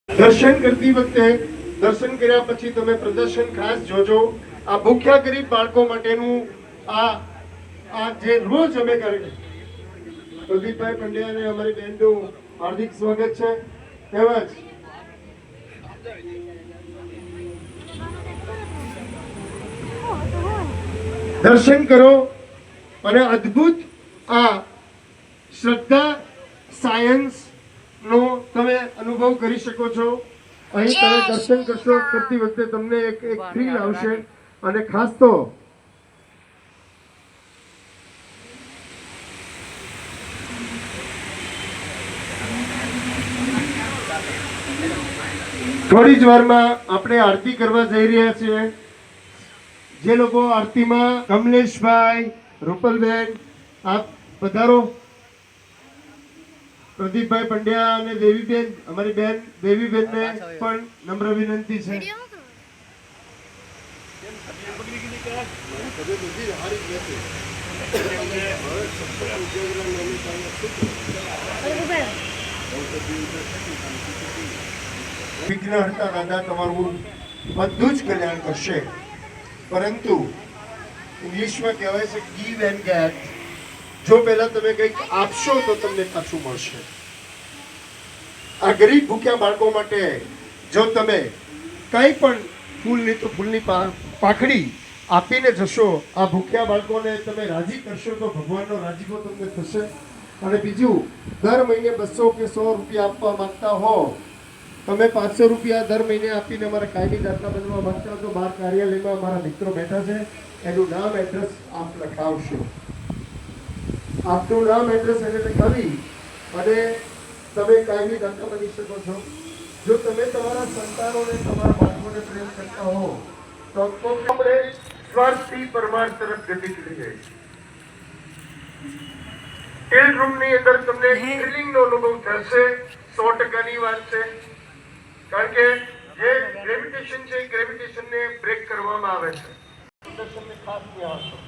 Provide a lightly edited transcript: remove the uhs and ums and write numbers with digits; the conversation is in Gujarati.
દર્શન કરતી વખતે દર્શન કર્યા પછી તમે પ્રદર્શન ખાસ જોજો। આ ભૂખ્યા ગરીબ બાળકો માટેનું આ જે રોજ અમે કરીએ, પ્રદીપભાઈ પંડ્યા અને અમારી બહેનનું હાર્દિક સ્વાગત છે। તેમજ દર્શન કરો અને અદ્ભુત આ શ્રદ્ધા સાયન્સ નો તમે અનુભવ કરી શકો છો। અહીં તમે દર્શન કરતી વખતે તમને એક થ્રિલ આવશે। અને ખાસ તો થોડી જ વારમાં આપણે આરતી કરવા જઈ રહ્યા છીએ। જે લોકો આરતીમાં, કમલેશભાઈ, રૂપલબેન, આપ પધારો। પ્રદીપભાઈ પંડ્યા અને દેવીબેન, અમારી બેન દેવીબેનને પણ નમ્ર વિનંતી છે। વિઘ્નહર્તા દાદા તમારું બધું જ કલ્યાણ કરશે, પરંતુ ઇંગ્લિશમાં કહેવાય છે ગીવ એન્ડ ગેટ। જો પહેલા તમે કંઈક આપશો તો તમને પાછું મળશે। આ ગરીબ ભૂખ્યા બાળકો માટે જો તમે કંઈ પણ ફૂલની પાખડી આપીને જશો, આ ભૂખ્યા બાળકોને તમે રાજી કરશો તો ભગવાનનો રાજીપો તમને થશે। અને બીજું, દર મહિને 200 કે 100 રૂપિયા આપવા માંગતા હો, તમે 500 રૂપિયા દર મહિને આપીને અમારા કાયમી દાખલા બનવા માંગતા હો તો બહાર કાર્યાલયમાં અમારા મિત્રો બેઠા છે, એનું નામ એડ્રેસ આપ લખાવશો। આપનું નામ એડ્રેસ એને લખાવી અને તમે કાયમી દાખલા બની શકો છો। જો તમે તમારા સંતાનોને, તમારા બાળકોને પ્રેમ કરતા હો તો આપણે સ્વાર્થથી પરમાર્થ તરફ ગતિ કરી જાય। એ રૂમની અંદર તમને ફિલિંગનો અનુભવ થશે, 100%ની વાત છે। કારણ કે જે ગ્રેવિટેશન છે, ગ્રેવિટેશનને બ્રેક કરવામાં આવે છે। દર્શનને ખાસ ધ્યાન આપો।